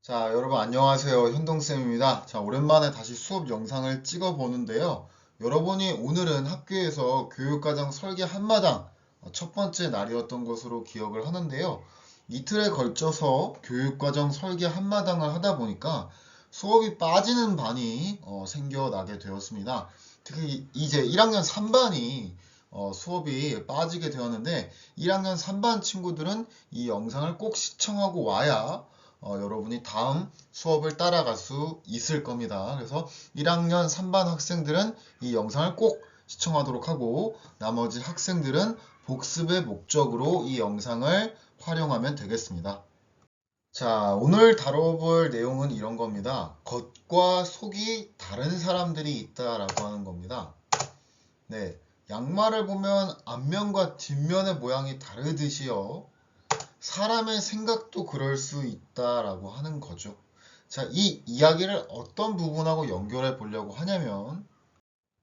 자, 여러분 안녕하세요. 현동쌤입니다. 자, 오랜만에 다시 수업 영상을 찍어 보는데요. 여러분이 오늘은 학교에서 교육과정 설계 한마당 첫 번째 날이었던 것으로 기억을 하는데요. 이틀에 걸쳐서 교육과정 설계 한마당을 하다 보니까 수업이 빠지는 반이 생겨나게 되었습니다. 특히 이제 1학년 3반이 수업이 빠지게 되었는데 1학년 3반 친구들은 이 영상을 꼭 시청하고 와야 여러분이 다음 수업을 따라갈 수 있을 겁니다. 그래서 1학년 3반 학생들은 이 영상을 꼭 시청하도록 하고 나머지 학생들은 복습의 목적으로 이 영상을 활용하면 되겠습니다. 자, 오늘 다뤄볼 내용은 이런 겁니다. 겉과 속이 다른 사람들이 있다라고 하는 겁니다. 네, 양말을 보면 앞면과 뒷면의 모양이 다르듯이요. 사람의 생각도 그럴 수 있다라고 하는 거죠. 자, 이 이야기를 어떤 부분하고 연결해 보려고 하냐면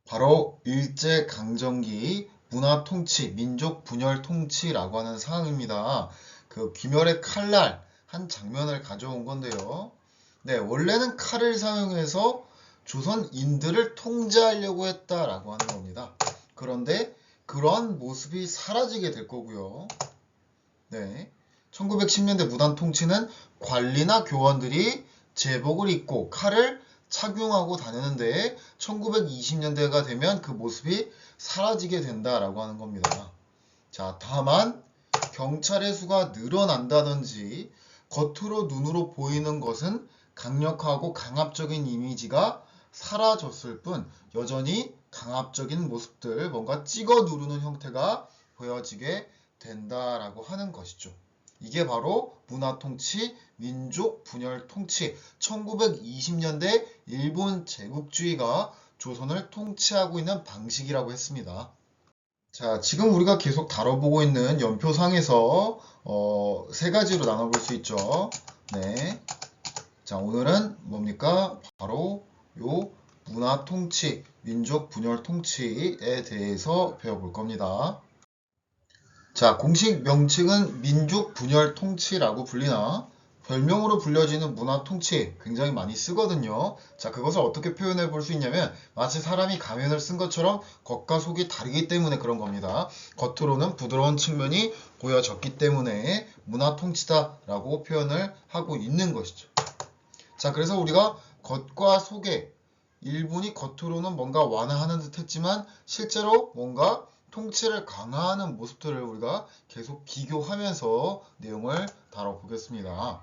바로 일제강점기 문화통치, 민족분열통치라고 하는 사항입니다. 그 귀멸의 칼날 한 장면을 가져온 건데요. 네, 원래는 칼을 사용해서 조선인들을 통제하려고 했다라고 하는 겁니다. 그런데 그러한 모습이 사라지게 될 거고요. 네. 1910년대 무단 통치는 관리나 교원들이 제복을 입고 칼을 착용하고 다니는데 1920년대가 되면 그 모습이 사라지게 된다라고 하는 겁니다. 자, 다만 경찰의 수가 늘어난다든지 겉으로 눈으로 보이는 것은 강력하고 강압적인 이미지가 사라졌을 뿐 여전히 강압적인 모습들, 뭔가 찍어 누르는 형태가 보여지게 된다라고 하는 것이죠. 이게 바로 문화통치, 민족분열통치, 1920년대 일본 제국주의가 조선을 통치하고 있는 방식이라고 했습니다. 자, 지금 우리가 계속 다뤄보고 있는 연표상에서 세 가지로 나눠볼 수 있죠. 네. 자, 오늘은 뭡니까? 바로 요 문화통치, 민족분열통치에 대해서 배워볼 겁니다. 자, 공식 명칭은 민족분열통치라고 불리나 별명으로 불려지는 문화통치 굉장히 많이 쓰거든요. 자, 그것을 어떻게 표현해 볼 수 있냐면 마치 사람이 가면을 쓴 것처럼 겉과 속이 다르기 때문에 그런 겁니다. 겉으로는 부드러운 측면이 보여졌기 때문에 문화통치다라고 표현을 하고 있는 것이죠. 자, 그래서 우리가 겉과 속에 일본이 겉으로는 뭔가 완화하는 듯 했지만 실제로 뭔가 통치를 강화하는 모습들을 우리가 계속 비교하면서 내용을 다뤄보겠습니다.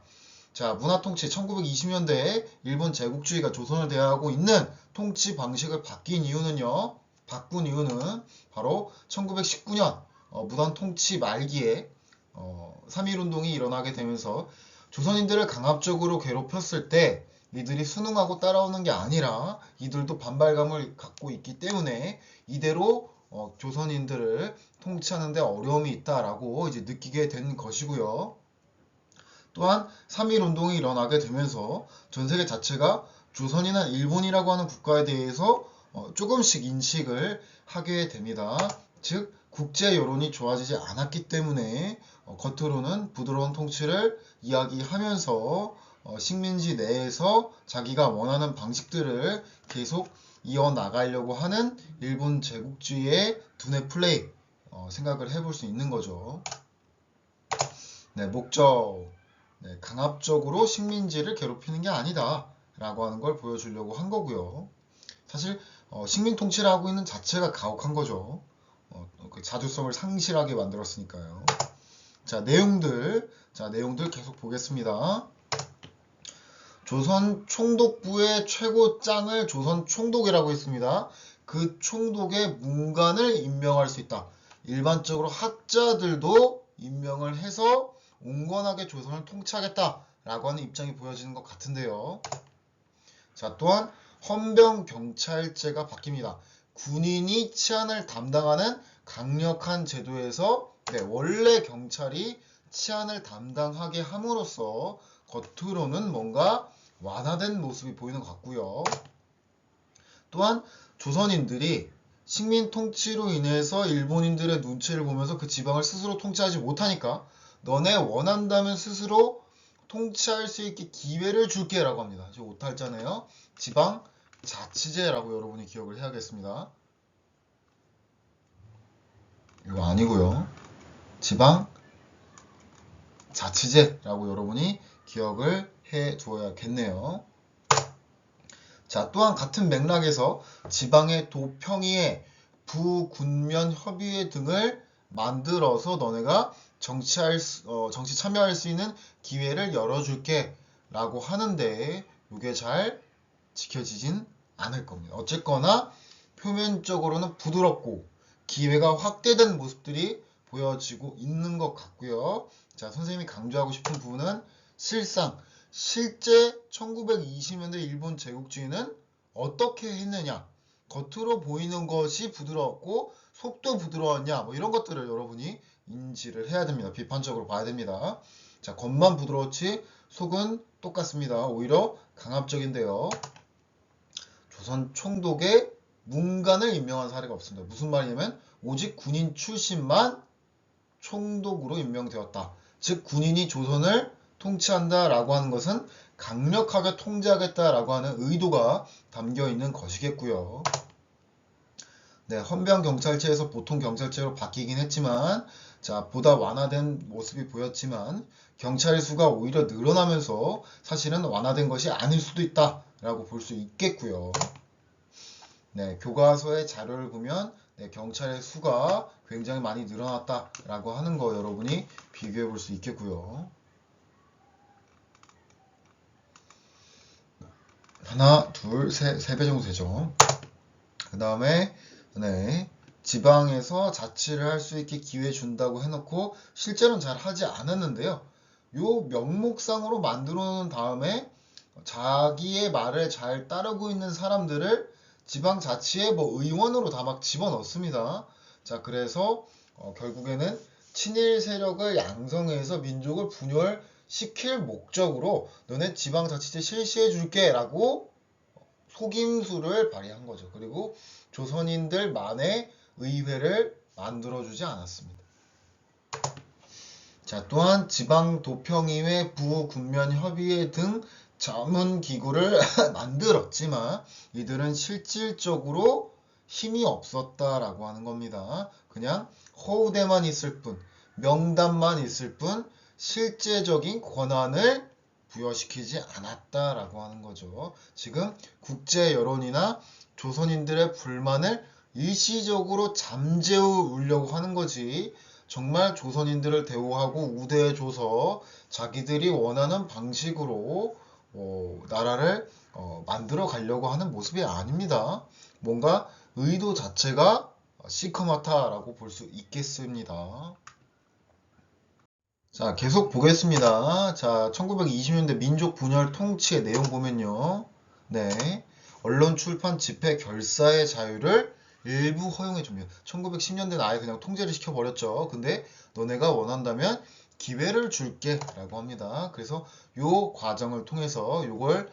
자, 문화통치 1920년대에 일본 제국주의가 조선을 대하고 있는 통치 방식을 바꾼 이유는 바로 1919년 무단 통치 말기에 3.1운동이 일어나게 되면서 조선인들을 강압적으로 괴롭혔을 때 이들이 순응하고 따라오는 게 아니라 이들도 반발감을 갖고 있기 때문에 이대로 조선인들을 통치하는 데 어려움이 있다라고 이제 느끼게 된 것이고요. 또한 3.1운동이 일어나게 되면서 전 세계 자체가 조선이나 일본이라고 하는 국가에 대해서 조금씩 인식을 하게 됩니다. 즉 국제 여론이 좋아지지 않았기 때문에 겉으로는 부드러운 통치를 이야기하면서 식민지 내에서 자기가 원하는 방식들을 계속 이어나가려고 하는 일본 제국주의의 두뇌 플레이 생각을 해볼 수 있는 거죠. 네, 목적. 네, 강압적으로 식민지를 괴롭히는 게 아니다 라고 하는 걸 보여주려고 한 거고요. 사실 식민 통치를 하고 있는 자체가 가혹한 거죠. 그 자주성을 상실하게 만들었으니까요. 자, 내용들 계속 보겠습니다. 조선 총독부의 최고장을 조선 총독이라고 했습니다. 그 총독의 문관을 임명할 수 있다. 일반적으로 학자들도 임명을 해서 온건하게 조선을 통치하겠다라고 하는 입장이 보여지는 것 같은데요. 자, 또한 헌병경찰제가 바뀝니다. 군인이 치안을 담당하는 강력한 제도에서 원래 경찰이 치안을 담당하게 함으로써 겉으로는 뭔가 완화된 모습이 보이는 것 같고요. 또한 조선인들이 식민 통치로 인해서 일본인들의 눈치를 보면서 그 지방을 스스로 통치하지 못하니까 너네 원한다면 스스로 통치할 수 있게 기회를 줄게 라고 합니다. 지금 오탈자네요. 지방자치제라고 여러분이 기억을 해야겠습니다. 이거 아니고요. 지방자치제라고 여러분이 기억을 해줘야겠네요. 자, 또한 같은 맥락에서 지방의 도평의회, 부군면협의회 등을 만들어서 너네가 정치 참여할 수 있는 기회를 열어줄게 라고 하는데 이게 잘 지켜지진 않을 겁니다. 어쨌거나 표면적으로는 부드럽고 기회가 확대된 모습들이 보여지고 있는 것 같고요. 자, 선생님이 강조하고 싶은 부분은 실제 1920년대 일본 제국주의는 어떻게 했느냐, 겉으로 보이는 것이 부드럽고 속도 부드러웠냐, 뭐 이런 것들을 여러분이 인지를 해야 됩니다. 비판적으로 봐야 됩니다. 자, 겉만 부드럽지 속은 똑같습니다. 오히려 강압적인데요. 조선 총독의 문관을 임명한 사례가 없습니다. 무슨 말이냐면 오직 군인 출신만 총독으로 임명되었다. 즉 군인이 조선을 통치한다라고 하는 것은 강력하게 통제하겠다라고 하는 의도가 담겨 있는 것이겠고요. 네, 헌병경찰제에서 보통 경찰제로 바뀌긴 했지만 자, 보다 완화된 모습이 보였지만 경찰의 수가 오히려 늘어나면서 사실은 완화된 것이 아닐 수도 있다라고 볼 수 있겠고요. 네, 교과서의 자료를 보면 네, 경찰의 수가 굉장히 많이 늘어났다라고 하는 거 여러분이 비교해 볼 수 있겠고요. 하나, 둘, 세 배 정도 되죠. 그 다음에 네, 지방에서 자치를 할 수 있게 기회 준다고 해놓고 실제로는 잘 하지 않았는데요. 요 명목상으로 만들어 놓은 다음에 자기의 말을 잘 따르고 있는 사람들을 지방자치의 뭐 의원으로 다 막 집어넣습니다. 자, 그래서 결국에는 친일 세력을 양성해서 민족을 분열시킬 목적으로 너네 지방자치제 실시해 줄게 라고 속임수를 발휘한 거죠. 그리고 조선인들만의 의회를 만들어주지 않았습니다. 자, 또한 지방도평의회, 부군면협의회 등 자문기구를 만들었지만 이들은 실질적으로 힘이 없었다라고 하는 겁니다. 그냥 허우대만 있을 뿐, 명단만 있을 뿐 실제적인 권한을 부여시키지 않았다라고 하는 거죠. 지금 국제 여론이나 조선인들의 불만을 일시적으로 잠재우려고 하는 거지 정말 조선인들을 대우하고 우대해줘서 자기들이 원하는 방식으로 나라를 만들어 가려고 하는 모습이 아닙니다. 뭔가 의도 자체가 시커멓다라고 볼 수 있겠습니다. 자, 계속 보겠습니다. 자, 1920년대 민족 분열 통치의 내용 보면요. 네. 언론 출판 집회 결사의 자유를 일부 허용해 줍니다. 1910년대는 아예 그냥 통제를 시켜버렸죠. 근데 너네가 원한다면 기회를 줄게 라고 합니다. 그래서 요 과정을 통해서 요걸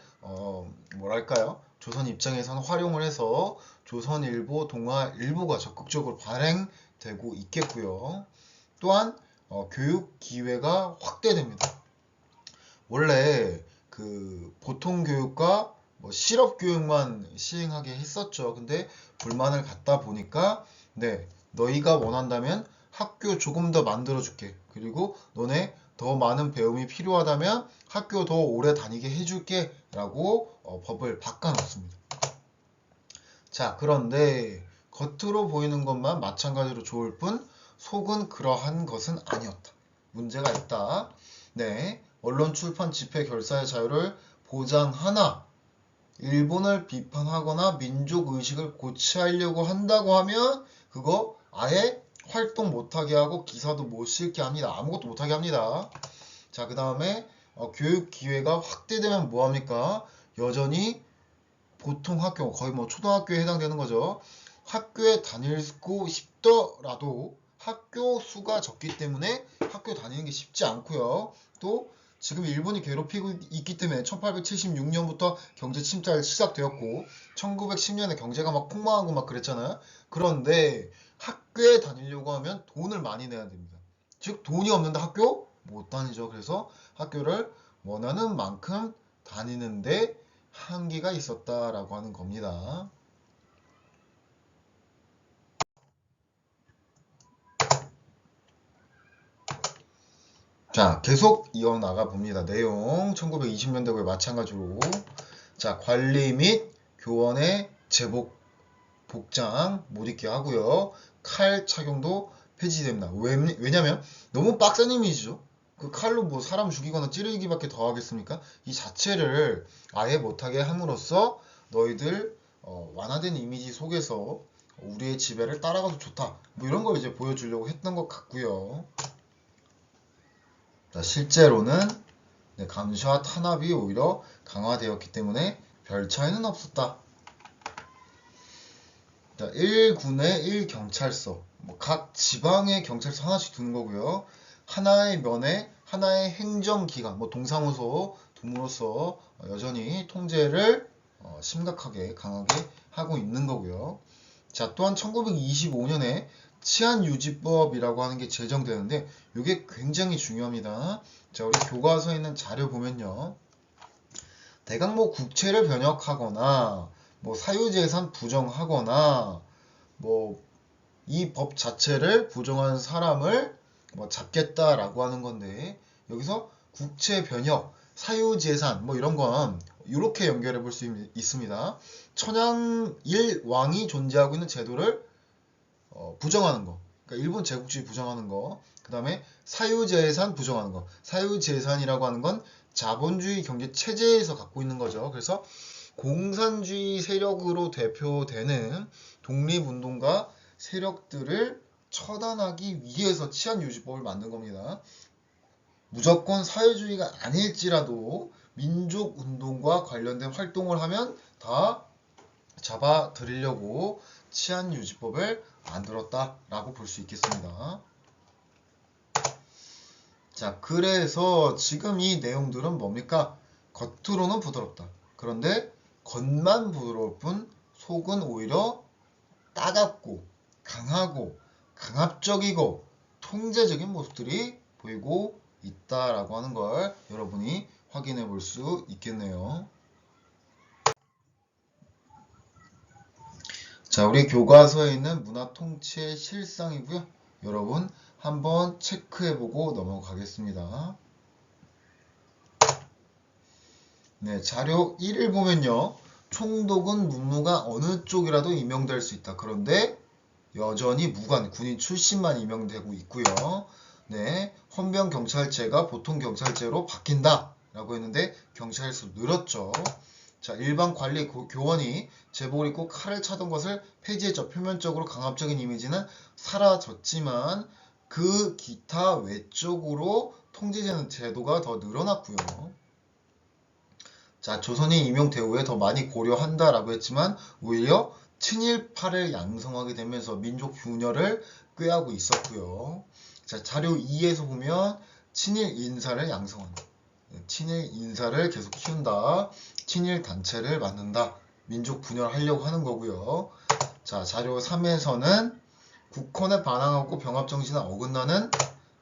뭐랄까요? 조선 입장에서는 활용을 해서 조선일보, 동아일보가 적극적으로 발행되고 있겠고요. 또한 교육 기회가 확대됩니다. 원래 그 보통 교육과 뭐 실업 교육만 시행하게 했었죠. 근데 불만을 갖다 보니까 네, 너희가 원한다면 학교 조금 더 만들어 줄게. 그리고 너네 더 많은 배움이 필요하다면 학교 더 오래 다니게 해줄게 라고 법을 바꿔놨습니다. 자, 그런데 겉으로 보이는 것만 마찬가지로 좋을 뿐 속은 그러한 것은 아니었다. 문제가 있다. 네, 언론 출판 집회 결사의 자유를 보장하나 일본을 비판하거나 민족의식을 고취하려고 한다고 하면 그거 아예 활동 못하게 하고 기사도 못 실게 합니다. 아무것도 못하게 합니다. 자, 그 다음에 교육 기회가 확대되면 뭐합니까? 여전히 보통 학교, 거의 뭐 초등학교에 해당되는 거죠. 학교에 다니고 싶더라도 학교 수가 적기 때문에 학교 다니는 게 쉽지 않고요. 또 지금 일본이 괴롭히고 있기 때문에 1876년부터 경제 침탈 시작되었고 1910년에 경제가 막 폭망하고 막 그랬잖아요. 그런데 학교에 다니려고 하면 돈을 많이 내야 됩니다. 즉 돈이 없는데 학교 못 다니죠. 그래서 학교를 원하는 만큼 다니는데 한계가 있었다라고 하는 겁니다. 자, 계속 이어나가 봅니다. 내용 1920년대에 마찬가지로 자, 관리 및 교원의 제복 복장 못 입게 하고요. 칼 착용도 폐지됩니다. 왜냐면 너무 빡센 이미지죠. 그 칼로 뭐 사람 죽이거나 찌르기밖에 더 하겠습니까? 이 자체를 아예 못하게 함으로써 너희들 완화된 이미지 속에서 우리의 지배를 따라가도 좋다. 뭐 이런 걸 이제 보여주려고 했던 것 같고요. 자, 실제로는 감시와 탄압이 오히려 강화되었기 때문에 별 차이는 없었다. 자, 1군의 1경찰서, 각 지방의 경찰서 하나씩 두는 거고요. 하나의 면에 하나의 행정기관, 동사무소, 둠으로써 여전히 통제를 심각하게 강하게 하고 있는 거고요. 자, 또한 1925년에 치안유지법이라고 하는 게 제정되는데 이게 굉장히 중요합니다. 자, 우리 교과서에 있는 자료 보면요. 대강 국채를 변역하거나 사유재산 부정하거나 이 법 자체를 부정한 사람을 잡겠다라고 하는 건데 여기서 국채 변역, 사유재산 이런 건 이렇게 연결해 볼 수 있습니다. 천양 일왕이 존재하고 있는 제도를 부정하는 거. 그러니까 일본 제국주의 부정하는 거. 그 다음에 사유재산 부정하는 거. 사유재산이라고 하는 건 자본주의 경제 체제에서 갖고 있는 거죠. 그래서 공산주의 세력으로 대표되는 독립운동가 세력들을 처단하기 위해서 치안유지법을 만든 겁니다. 무조건 사회주의가 아닐지라도 민족운동과 관련된 활동을 하면 다 잡아들이려고 치안유지법을 만들었다라고 볼 수 있겠습니다. 자, 그래서 지금 이 내용들은 뭡니까? 겉으로는 부드럽다. 그런데 겉만 부드러울 뿐 속은 오히려 따갑고 강하고 강압적이고 통제적인 모습들이 보이고 있다라고 하는 걸 여러분이 확인해 볼 수 있겠네요. 자, 우리 교과서에 있는 문화통치의 실상이고요. 여러분 한번 체크해보고 넘어가겠습니다. 네, 자료 1을 보면요. 총독은 문무가 어느 쪽이라도 임명될 수 있다. 그런데 여전히 무관, 군인 출신만 임명되고 있고요. 네, 헌병경찰제가 보통경찰제로 바뀐다. 라고 했는데 경찰 수 늘었죠. 자, 일반 관리 교원이 제복을 입고 칼을 차던 것을 폐지했죠. 표면적으로 강압적인 이미지는 사라졌지만 그 기타 외적으로 통제되는 제도가 더 늘어났고요. 자, 조선인 임용 대우에 더 많이 고려한다라고 했지만 오히려 친일파를 양성하게 되면서 민족 균열을 꾀하고 있었고요. 자, 자료 2에서 보면 친일 인사를 양성한다. 친일 인사를 계속 키운다. 친일 단체를 만든다. 민족 분열하려고 하는 거고요. 자, 자료 3에서는 국헌에 반항하고 병합정신에 어긋나는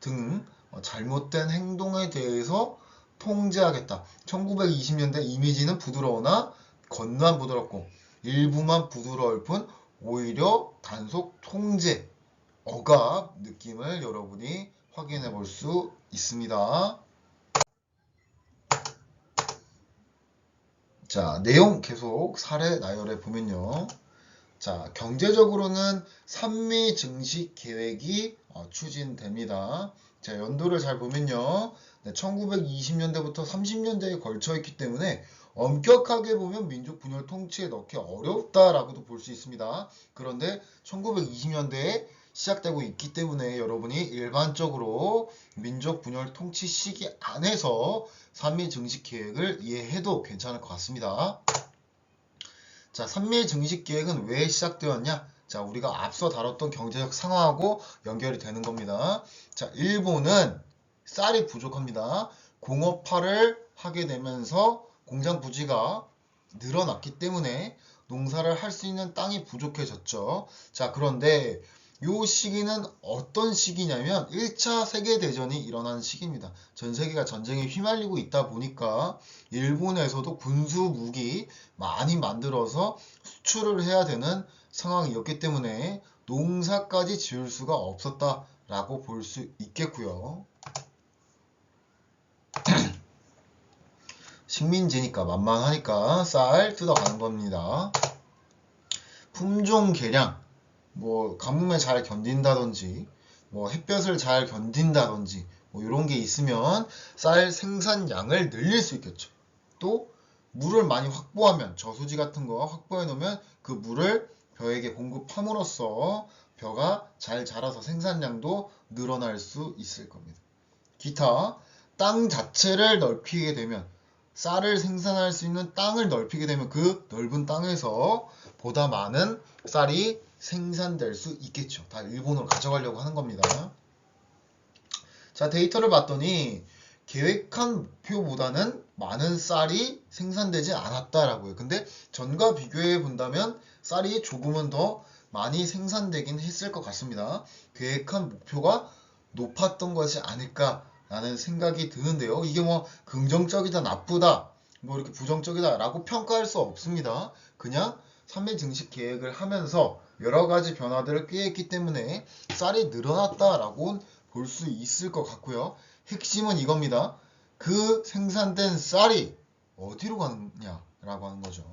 등 잘못된 행동에 대해서 통제하겠다. 1920년대 이미지는 부드러우나 겉만 부드럽고 일부만 부드러울 뿐 오히려 단속 통제, 억압 느낌을 여러분이 확인해 볼 수 있습니다. 자, 내용 계속 사례 나열해 보면요. 자, 경제적으로는 산미 증식 계획이 추진됩니다. 자, 연도를 잘 보면요. 1920년대부터 30년대에 걸쳐 있기 때문에 엄격하게 보면 민족 분열 통치에 넣기 어렵다라고도 볼 수 있습니다. 그런데 1920년대에 시작되고 있기 때문에 여러분이 일반적으로 민족 분열 통치 시기 안에서 산미 증식 계획을 이해해도 괜찮을 것 같습니다. 자, 산미 증식 계획은 왜 시작되었냐? 자, 우리가 앞서 다뤘던 경제적 상황하고 연결이 되는 겁니다. 자, 일본은 쌀이 부족합니다. 공업화를 하게 되면서 공장 부지가 늘어났기 때문에 농사를 할 수 있는 땅이 부족해졌죠. 자, 그런데 요 시기는 어떤 시기냐면 1차 세계대전이 일어난 시기입니다. 전 세계가 전쟁에 휘말리고 있다 보니까 일본에서도 군수 무기 많이 만들어서 수출을 해야 되는 상황이었기 때문에 농사까지 지을 수가 없었다라고 볼 수 있겠고요. 식민지니까 만만하니까 쌀 뜯어가는 겁니다. 품종 개량, 뭐 가뭄에 잘 견딘다든지 뭐 햇볕을 잘 견딘다든지 뭐 이런 게 있으면 쌀 생산량을 늘릴 수 있겠죠. 또 물을 많이 확보하면 저수지 같은 거 확보해 놓으면 그 물을 벼에게 공급함으로써 벼가 잘 자라서 생산량도 늘어날 수 있을 겁니다. 기타 땅 자체를 넓히게 되면 쌀을 생산할 수 있는 땅을 넓히게 되면 그 넓은 땅에서 보다 많은 쌀이 생산될 수 있겠죠. 다 일본으로 가져가려고 하는 겁니다. 자, 데이터를 봤더니 계획한 목표보다는 많은 쌀이 생산되지 않았다라고요. 근데 전과 비교해 본다면 쌀이 조금은 더 많이 생산되긴 했을 것 같습니다. 계획한 목표가 높았던 것이 아닐까라는 생각이 드는데요. 이게 뭐 긍정적이다, 나쁘다, 뭐 이렇게 부정적이다라고 평가할 수 없습니다. 그냥 3일 증식 계획을 하면서 여러 가지 변화들을 꾀했기 때문에 쌀이 늘어났다라고 볼 수 있을 것 같고요. 핵심은 이겁니다. 그 생산된 쌀이 어디로 가느냐라고 하는 거죠.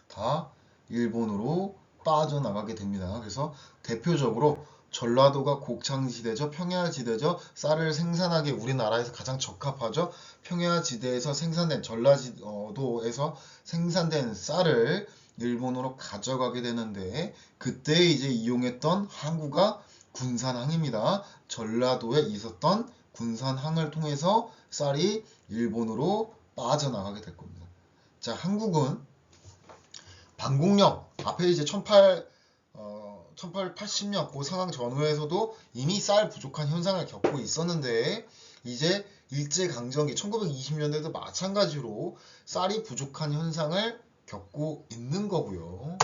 다 일본으로 빠져나가게 됩니다. 그래서 대표적으로 전라도가 곡창지대죠. 평야지대죠. 쌀을 생산하기 우리나라에서 가장 적합하죠. 평야지대에서 생산된 전라도에서 생산된 쌀을 일본으로 가져가게 되는데 그때 이제 이용했던 항구가 군산항입니다. 전라도에 있었던 군산항을 통해서 쌀이 일본으로 빠져나가게 될 겁니다. 자, 한국은 방공령 앞에 이제 1880년 그 상황 전후에서도 이미 쌀 부족한 현상을 겪고 있었는데 이제 일제강점기 1920년대도 마찬가지로 쌀이 부족한 현상을 겪고 있는 거고요.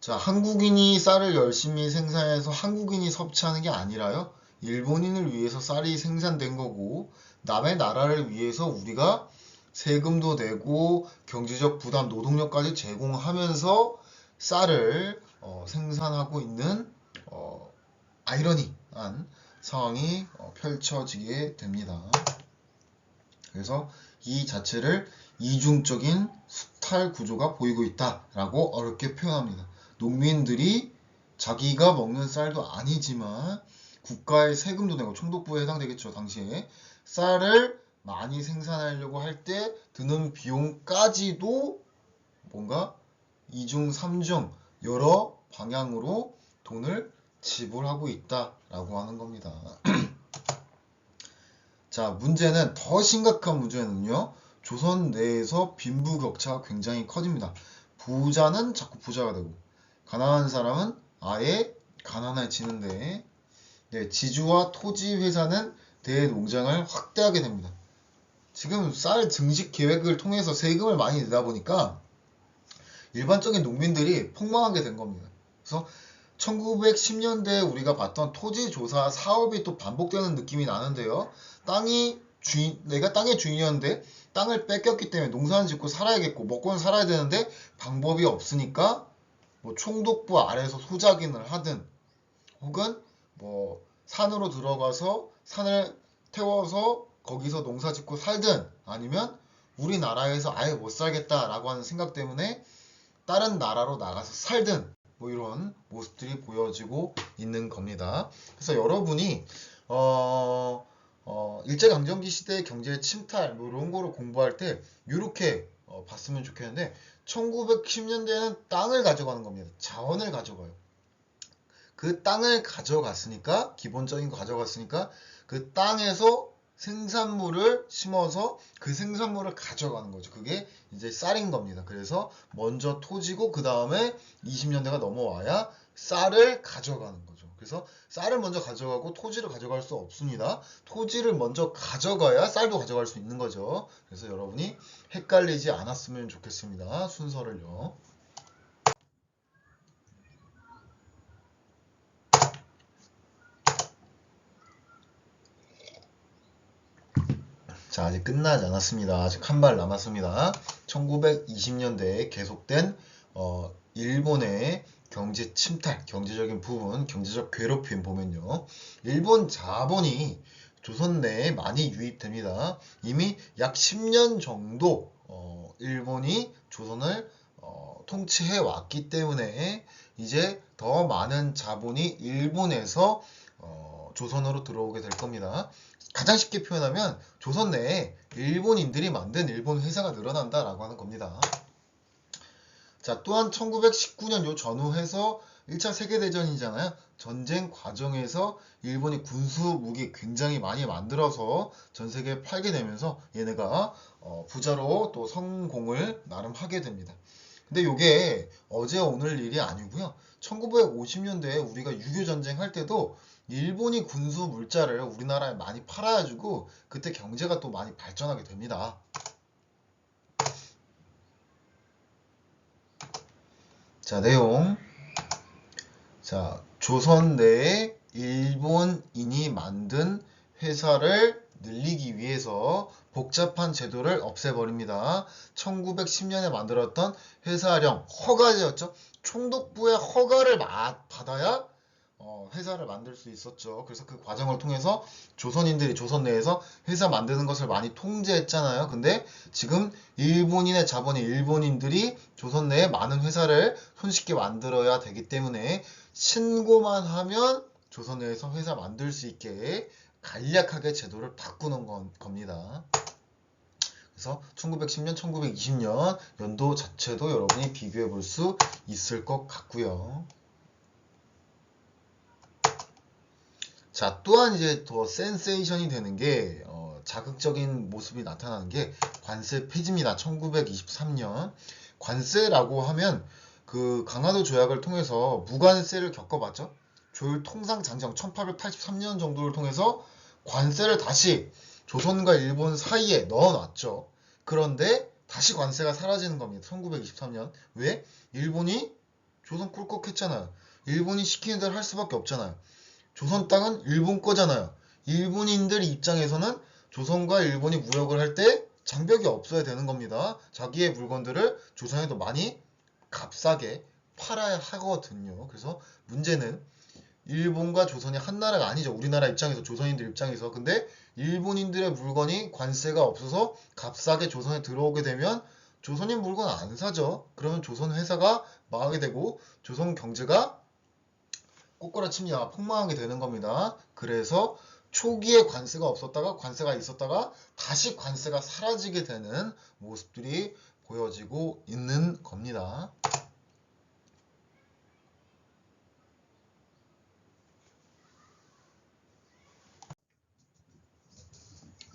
자, 한국인이 쌀을 열심히 생산해서 한국인이 섭취하는 게 아니라요. 일본인을 위해서 쌀이 생산된 거고 남의 나라를 위해서 우리가 세금도 내고 경제적 부담, 노동력까지 제공하면서 쌀을 생산하고 있는 아이러니한 상황이 펼쳐지게 됩니다. 그래서 이 자체를 이중적인 수탈 구조가 보이고 있다라고 어렵게 표현합니다. 농민들이 자기가 먹는 쌀도 아니지만 국가의 세금도 내고 총독부에 해당되겠죠. 당시에 쌀을 많이 생산하려고 할 때 드는 비용까지도 뭔가 2중, 3중 여러 방향으로 돈을 지불하고 있다라고 하는 겁니다. 자, 문제는 더 심각한 문제는요. 조선 내에서 빈부격차가 굉장히 커집니다. 부자는 자꾸 부자가 되고 가난한 사람은 아예 가난해지는데 지주와 토지 회사는 대농장을 확대하게 됩니다. 지금 쌀 증식 계획을 통해서 세금을 많이 내다 보니까 일반적인 농민들이 폭망하게 된 겁니다. 그래서 1910년대에 우리가 봤던 토지 조사 사업이 또 반복되는 느낌이 나는데요. 내가 땅의 주인이었는데 땅을 뺏겼기 때문에 농사는 짓고 살아야겠고 먹고는 살아야 되는데 방법이 없으니까 뭐 총독부 아래에서 소작인을 하든 혹은 뭐 산으로 들어가서 산을 태워서 거기서 농사 짓고 살든 아니면 우리나라에서 아예 못 살겠다라고 하는 생각 때문에 다른 나라로 나가서 살든 뭐 이런 모습들이 보여지고 있는 겁니다. 그래서 여러분이 일제강점기 시대의 경제 침탈 뭐 이런 거를 공부할 때 이렇게 봤으면 좋겠는데 1910년대에는 땅을 가져가는 겁니다. 자원을 가져가요. 그 땅을 가져갔으니까 기본적인 거 가져갔으니까 그 땅에서 생산물을 심어서 그 생산물을 가져가는 거죠. 그게 이제 쌀인 겁니다. 그래서 먼저 토지고 그 다음에 20년대가 넘어와야 쌀을 가져가는 거죠. 그래서 쌀을 먼저 가져가고 토지를 가져갈 수 없습니다. 토지를 먼저 가져가야 쌀도 가져갈 수 있는 거죠. 그래서 여러분이 헷갈리지 않았으면 좋겠습니다. 순서를요. 자, 아직 끝나지 않았습니다. 아직 한 발 남았습니다. 1920년대에 계속된 일본의 경제 침탈, 경제적인 부분, 경제적 괴롭힘 보면요. 일본 자본이 조선 내에 많이 유입됩니다. 이미 약 10년 정도 일본이 조선을 통치해 왔기 때문에 이제 더 많은 자본이 일본에서 조선으로 들어오게 될 겁니다. 가장 쉽게 표현하면 조선 내에 일본인들이 만든 일본 회사가 늘어난다라고 하는 겁니다. 자, 또한 1919년 요 전후해서 1차 세계대전이잖아요. 전쟁 과정에서 일본이 군수 무기 굉장히 많이 만들어서 전 세계에 팔게 되면서 얘네가 부자로 또 성공을 나름 하게 됩니다. 근데 이게 어제 오늘 일이 아니고요. 1950년대에 우리가 6.25 전쟁 할 때도 일본이 군수 물자를 우리나라에 많이 팔아가지고 그때 경제가 또 많이 발전하게 됩니다. 자, 내용. 자, 조선 내에 일본인이 만든 회사를 늘리기 위해서 복잡한 제도를 없애버립니다. 1910년에 만들었던 회사령 허가제였죠. 총독부의 허가를 받아야 회사를 만들 수 있었죠. 그래서 그 과정을 통해서 조선인들이 조선 내에서 회사 만드는 것을 많이 통제했잖아요. 근데 지금 일본인의 자본이 일본인들이 조선 내에 많은 회사를 손쉽게 만들어야 되기 때문에 신고만 하면 조선 내에서 회사 만들 수 있게 간략하게 제도를 바꾸는 겁니다. 그래서 1910년, 1920년 연도 자체도 여러분이 비교해 볼 수 있을 것 같고요. 자, 또한 이제 더 센세이션이 되는 게 자극적인 모습이 나타나는 게 관세 폐지입니다. 1923년. 관세라고 하면 그 강화도 조약을 통해서 무관세를 겪어봤죠. 조율 통상 장정 1883년 정도를 통해서 관세를 다시 조선과 일본 사이에 넣어놨죠. 그런데 다시 관세가 사라지는 겁니다. 1923년. 왜? 일본이 조선 꿀꺽했잖아요. 일본이 시키는 대로 할 수밖에 없잖아요. 조선 땅은 일본 거잖아요. 일본인들 입장에서는 조선과 일본이 무역을 할 때 장벽이 없어야 되는 겁니다. 자기의 물건들을 조선에도 많이 값싸게 팔아야 하거든요. 그래서 문제는 일본과 조선이 한 나라가 아니죠. 우리나라 입장에서, 조선인들 입장에서. 근데 일본인들의 물건이 관세가 없어서 값싸게 조선에 들어오게 되면 조선인 물건 안 사죠. 그러면 조선 회사가 망하게 되고 조선 경제가 꼬꾸라칩니다. 폭망하게 되는 겁니다. 그래서 초기에 관세가 없었다가 관세가 있었다가 다시 관세가 사라지게 되는 모습들이 보여지고 있는 겁니다.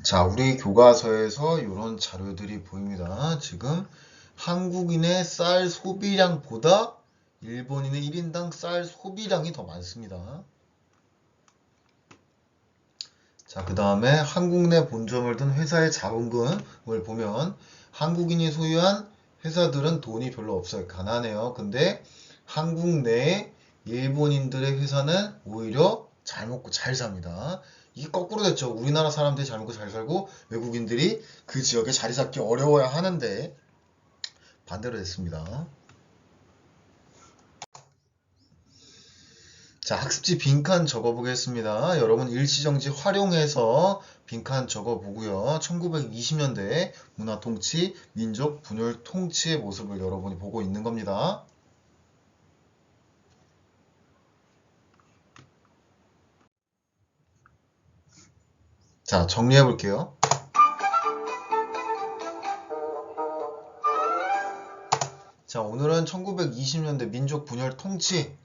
자, 우리 교과서에서 이런 자료들이 보입니다. 지금 한국인의 쌀 소비량보다 일본인의 1인당 쌀 소비량이 더 많습니다. 자, 그 다음에 한국 내 본점을 둔 회사의 자본금을 보면 한국인이 소유한 회사들은 돈이 별로 없어요. 가난해요. 근데 한국 내에 일본인들의 회사는 오히려 잘 먹고 잘 삽니다. 이게 거꾸로 됐죠. 우리나라 사람들이 잘 먹고 잘 살고 외국인들이 그 지역에 자리 잡기 어려워야 하는데 반대로 됐습니다. 자, 학습지 빈칸 적어보겠습니다. 여러분 일시정지 활용해서 빈칸 적어보고요. 1920년대 문화통치, 민족 분열 통치의 모습을 여러분이 보고 있는 겁니다. 자, 정리해볼게요. 자, 오늘은 1920년대 민족 분열 통치,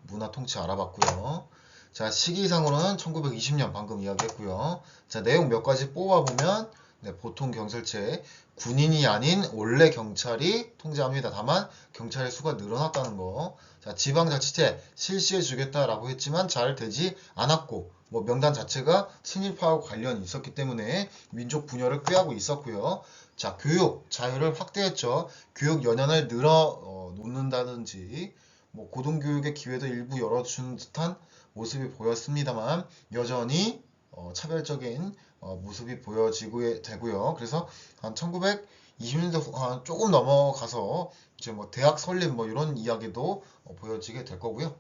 문화 통치 알아봤고요. 자, 시기상으로는 1920년 방금 이야기했고요. 자, 내용 몇 가지 뽑아보면 네, 보통 경찰체 군인이 아닌 원래 경찰이 통제합니다. 다만 경찰의 수가 늘어났다는 거. 자, 지방자치제 실시해 주겠다라고 했지만 잘 되지 않았고 뭐 명단 자체가 친일파하고 관련이 있었기 때문에 민족 분열을 꾀하고 있었고요. 자, 교육 자유를 확대했죠. 교육 연연을 늘어 놓는다든지 뭐 고등교육의 기회도 일부 열어준 듯한 모습이 보였습니다만 여전히 차별적인 모습이 보여지고 되고요. 그래서 한 1920년대 조금 넘어가서 이제 뭐 대학 설립 뭐 이런 이야기도 보여지게 될 거고요.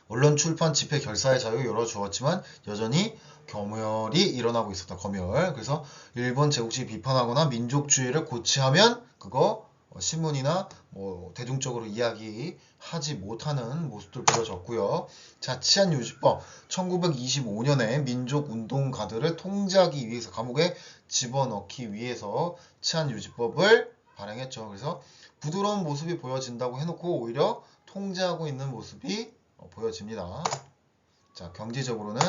언론, 출판, 집회, 결사의 자유 열어주었지만 여전히 검열이 일어나고 있었다. 검열. 그래서 일본 제국주의 비판하거나 민족주의를 고취하면 그거 신문이나 뭐 대중적으로 이야기하지 못하는 모습들 보여졌고요. 자, 치안유지법 1925년에 민족운동가들을 통제하기 위해서 감옥에 집어넣기 위해서 치안유지법을 발행했죠. 그래서 부드러운 모습이 보여진다고 해놓고 오히려 통제하고 있는 모습이 보여집니다. 자, 경제적으로는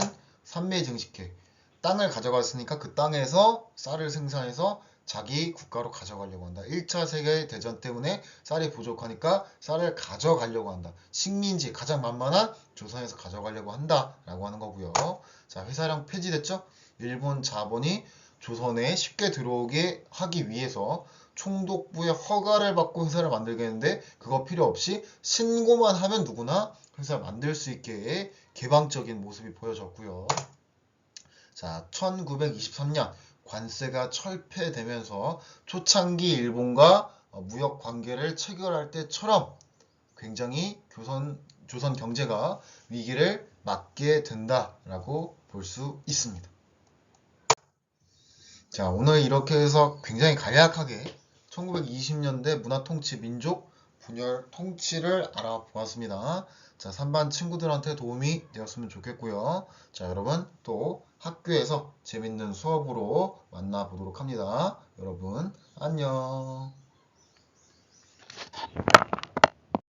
산매 증식회. 땅을 가져갔으니까 그 땅에서 쌀을 생산해서 자기 국가로 가져가려고 한다. 1차 세계대전 때문에 쌀이 부족하니까 쌀을 가져가려고 한다. 식민지 가장 만만한 조선에서 가져가려고 한다라고 하는 거고요. 자, 회사량 폐지됐죠? 일본 자본이 조선에 쉽게 들어오게 하기 위해서 총독부의 허가를 받고 회사를 만들겠는데 그거 필요 없이 신고만 하면 누구나 회사를 만들 수 있게 개방적인 모습이 보여졌고요. 자, 1923년 관세가 철폐되면서 초창기 일본과 무역 관계를 체결할 때처럼 굉장히 조선 경제가 위기를 맞게 된다라고 볼 수 있습니다. 자, 오늘 이렇게 해서 굉장히 간략하게 1920년대 문화통치 민족 분열 통치를 알아보았습니다. 자, 3반 친구들한테 도움이 되었으면 좋겠고요. 자, 여러분 또 학교에서 재밌는 수업으로 만나보도록 합니다. 여러분 안녕.